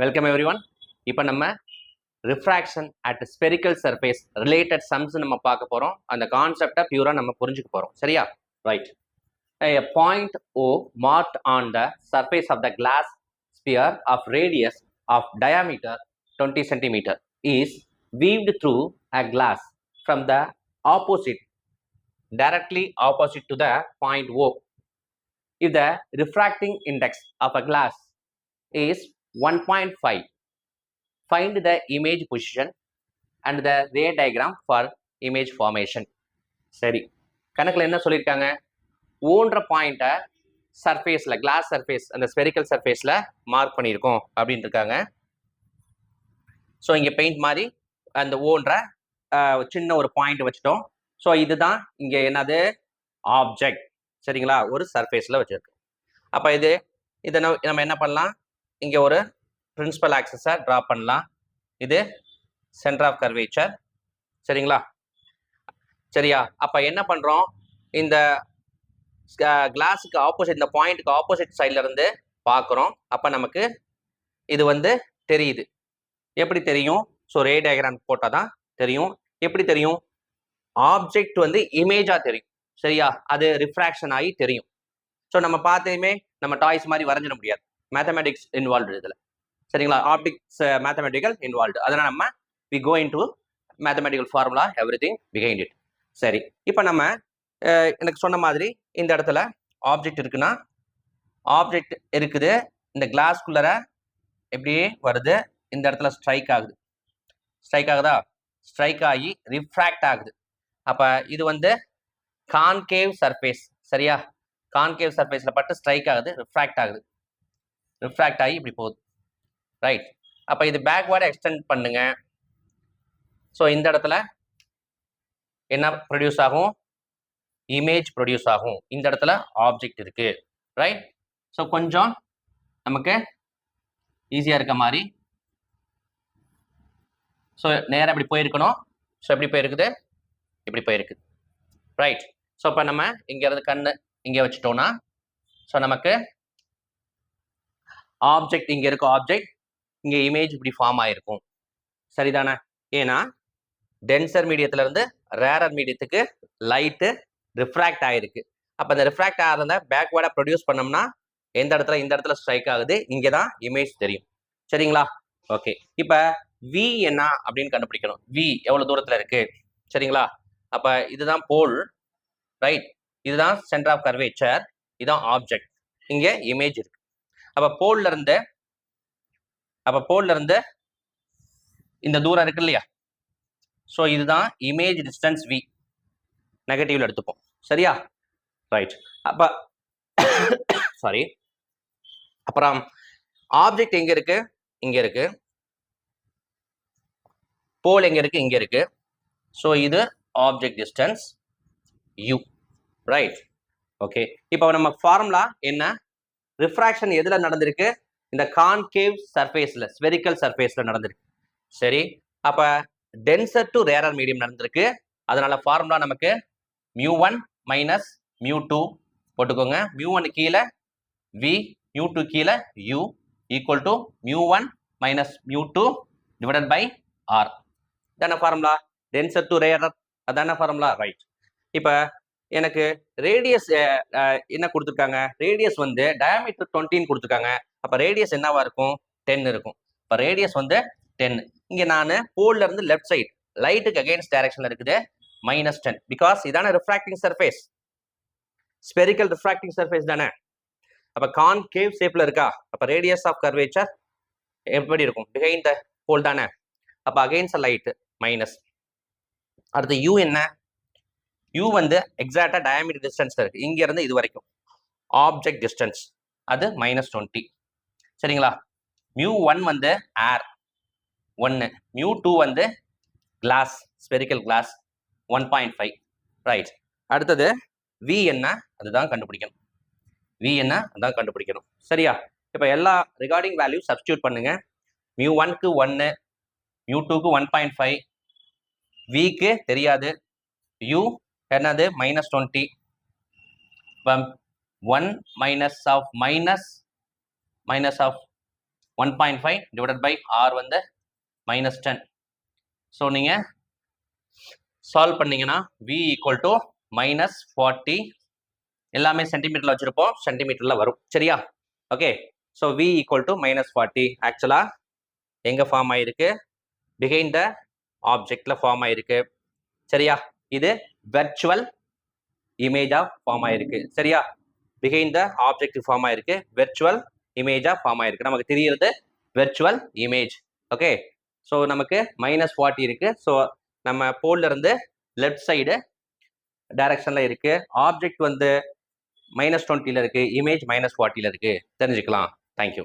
Welcome every one. இப்போ நம்ம refraction at spherical surface related sums நம்ம பார்க்க போகிறோம். அந்த கான்செப்டை பியூராக நம்ம புரிஞ்சுக்க போகிறோம். சரியா? Right. A point O marked on the surface of the glass sphere of radius of diameter 20 centimeter is weaved through a glass from the opposite, directly opposite to the point O. If the refracting index of a glass is 1.5, find the image position and the ray diagram for image formation. சரி, கணக்கில் என்ன சொல்லியிருக்காங்க? ஓன்ற பாயிண்ட்டை சர்ஃபேஸில், class surface, அந்த spherical சர்ஃபேஸில் mark பண்ணியிருக்கோம் அப்படின்னு இருக்காங்க. ஸோ இங்கே பெயிண்ட் மாதிரி அந்த ஓன்ற சின்ன ஒரு பாயிண்ட் வச்சுட்டோம். ஸோ இதுதான் இங்கே என்னது? ஆப்ஜெக்ட். சரிங்களா? ஒரு சர்ஃபேஸில் வச்சுருக்கு. அப்போ இதை நம்ம என்ன பண்ணலாம்? இங்கே ஒரு பிரின்சிபல் ஆக்சஸை ட்ரா பண்ணலாம். இது சென்டர் ஆஃப் கர்வேச்சர். சரிங்களா? சரியா? அப்போ என்ன பண்ணுறோம்? இந்த கிளாஸுக்கு ஆப்போசிட், இந்த பாயிண்ட்டுக்கு ஆப்போசிட் சைட்ல இருந்து பார்க்குறோம். அப்போ நமக்கு இது தெரியுது. எப்படி தெரியும்? ஸோ ரே டயக்ராம் போட்டால் தான் தெரியும். எப்படி தெரியும்? ஆப்ஜெக்ட் இமேஜாக தெரியும். சரியா? அது ரிஃப்ராக்ஷன் ஆகி தெரியும். ஸோ நம்ம பார்த்ததுமே நம்ம டாய்ஸ் மாதிரி வரைஞ்சிட முடியாது. மேத்தமெட்டிக்ஸ் இன்வால்வ்டு இதில். சரிங்களா? Optics mathematical involved. அதனால் நம்ம we go in to mathematical formula, everything behind it. சரி, இப்போ நம்ம எனக்கு சொன்ன மாதிரி இந்த இடத்துல ஆப்ஜெக்ட் இருக்குன்னா, ஆப்ஜெக்ட் இருக்குது, இந்த கிளாஸ்குள்ளர எப்படியே வருது, இந்த இடத்துல ஸ்ட்ரைக் ஆகுது. ஸ்ட்ரைக் ஆகுதா? ஸ்ட்ரைக் ஆகி ரிஃப்ராக்ட் ஆகுது. அப்போ இது கான்கேவ் சர்ஃபேஸ். சரியா? கான்கேவ் சர்ஃபேஸில் பட்டு ஸ்ட்ரைக் ஆகுது, ரிஃப்ராக்ட் ஆகுது. ரிஃப்ராக்ட் ஆகி இப்படி போகுது. ரைட். அப்போ இது பேக்வேர்டை எக்ஸ்டெண்ட் பண்ணுங்க. ஸோ இந்த இடத்துல என்ன ப்ரொடியூஸ் ஆகும்? இமேஜ் ப்ரொடியூஸ் ஆகும். இந்த இடத்துல ஆப்ஜெக்ட் இருக்கு. ரைட். ஸோ கொஞ்சம் நமக்கு ஈஸியாக இருக்க மாதிரி. ஸோ நேராக இப்படி போயிருக்கணும். ஸோ எப்படி போயிருக்குது? இப்படி போயிருக்குது. ரைட். ஸோ இப்போ நம்ம இங்கேருந்து கண்ணு இங்கே வச்சுட்டோம்னா, ஸோ நமக்கு ஆப்ஜெக்ட் இங்கே இருக்கும். ஆப்ஜெக்ட் இங்கே இமேஜ் இப்படி ஃபார்ம் ஆகிருக்கும். சரிதானே? ஏன்னா டென்சர் மீடியத்துலேருந்து ரேரர் மீடியத்துக்கு லைட்டு ரிஃப்ராக்ட் ஆகிருக்கு. அப்போ அந்த ரிஃப்ராக்ட் ஆகிறத பேக்வேர்டாக ப்ரொடியூஸ் பண்ணோம்னா இந்த இடத்துல ஸ்ட்ரைக் ஆகுது. இங்கே தான் இமேஜ் தெரியும். சரிங்களா? ஓகே. இப்போ வி என்ன அப்படின்னு கண்டுபிடிக்கணும். வி எவ்வளோ தூரத்தில் இருக்குது? சரிங்களா? அப்போ இதுதான் போல். ரைட். இதுதான் சென்டர் ஆஃப் கர்வேச்சர். இதுதான் ஆப்ஜெக்ட். இங்கே இமேஜ் இருக்கு. அப்போ போல்ல இருந்து இந்த தூரம் இருக்கு இல்லையா? ஸோ இதுதான் இமேஜ் டிஸ்டன்ஸ் வி. நெகட்டிவ்ல எடுத்துப்போம். சரியா? ரைட். அப்போ சாரி, அப்புறம் ஆப்ஜெக்ட் எங்க இருக்கு? இங்க இருக்கு. போல் எங்க இருக்கு? இங்க இருக்கு. ஸோ இது object distance you. Right. Okay. இப்போ நம்ம ஃபார்முலா என்ன? ரிஃப்ராக்ஷன் எதுல நடந்திருக்கு? இந்த கான்கேவ் சர்ஃபேஸ்ல, ஸ்பெரிக்கல் சர்ஃபேஸ்ல நடந்திருக்கு. சரி, அப்ப டென்சர் டு ரேரர் மீடியம் நடந்திருக்கு. அதனால ஃபார்முலா நமக்கு μ1 மைனஸ் μ2 போட்டுக்கோங்க. μ1 கீழே v, μ2 கீழே u equal to μ1 minus μ2 divided by r. இதான ஃபார்முலா. டென்சர் டு ரேரர், அதான ஃபார்முலா. ரைட். இப்போ எனக்கு ரேடியஸ் என்ன கொடுத்துருக்காங்க? ரேடியஸ் டயாமீட்டர் 20 கொடுத்துருக்காங்க. அப்போ ரேடியஸ் என்னவா இருக்கும்? 10 இருக்கும். இப்போ ரேடியஸ் 10. இங்கே நான் போல்ல இருந்து லெஃப்ட் சைடு லைட்டுக்கு அகைன்ஸ்ட் டைரக்ஷன்ல இருக்குது -10. பிகாஸ் இதான refracting surface, spherical refracting surface தானே. அப்போ கான்கேவ் ஷேப்ல இருக்கா? அப்போ ரேடியஸ் ஆஃப் கர்வேச்சர் எப்படி இருக்கும்? பிஹைண்ட் த போல் தானே. அப்போ அகைன்ஸ்ட் லைட் மைனஸ். அடுத்து யூ என்ன? யூ எக்ஸாக்டா டயாமீட்டர் டிஸ்டன்ஸ்ல இருக்கு. இங்க இருந்து இது வரைக்கும் ஆப்ஜெக்ட் டிஸ்டன்ஸ், அது -20. சரிங்களா? μ1 ஏர் 1, μ2 கிளாஸ், ஸ்பெரிக்கல் கிளாஸ் 1.5. ரைட். அடுத்தது வி என்ன? அதுதான் கண்டுபிடிக்கணும். வி என்ன? அதான் கண்டுபிடிக்கணும். சரியா? இப்போ எல்லா ரிகார்டிங் வேல்யூ சப்ஸ்டியூட் பண்ணுங்க. μ1க்கு 1, μ2க்கு 1.5, விக்கு தெரியாது, u என்னது? -20. 1 minus of 1.5 divided by R வந்து -10. ஸோ நீங்கள் சால்வ் பண்ணீங்கன்னா v ஈக்குவல் டு -40, எல்லாமே சென்டிமீட்டரில் வச்சுருப்போம், சென்டிமீட்டரில் வரும். சரியா? Okay. So v equal to -40 ஆக்சுவலாக எங்கே ஃபார்ம் ஆகிருக்கு? பிஹைண்ட் த ஆப்ஜெக்டில் ஃபார்ம் ஆகிருக்கு. சரியா? இது வெர்ச்சுவல் இமேஜாக ஃபார்ம் ஆகிருக்கு. சரியா? பிஹைண்ட் த ஆப்ஜெக்ட் ஃபார்ம் ஆகிருக்கு, வெர்ச்சுவல் இமேஜாக ஃபார்ம் ஆகிருக்கு. நமக்கு தெரியுறது வெர்ச்சுவல் இமேஜ். ஓகே. ஸோ நமக்கு -40 இருக்கு. ஸோ நம்ம போல்ல இருந்து லெஃப்ட் சைடு டைரக்ஷன்ல இருக்கு. ஆப்ஜெக்ட் வந்து -20 இருக்கு, இமேஜ் -40 இருக்கு. தெரிஞ்சுக்கலாம். தேங்க்யூ.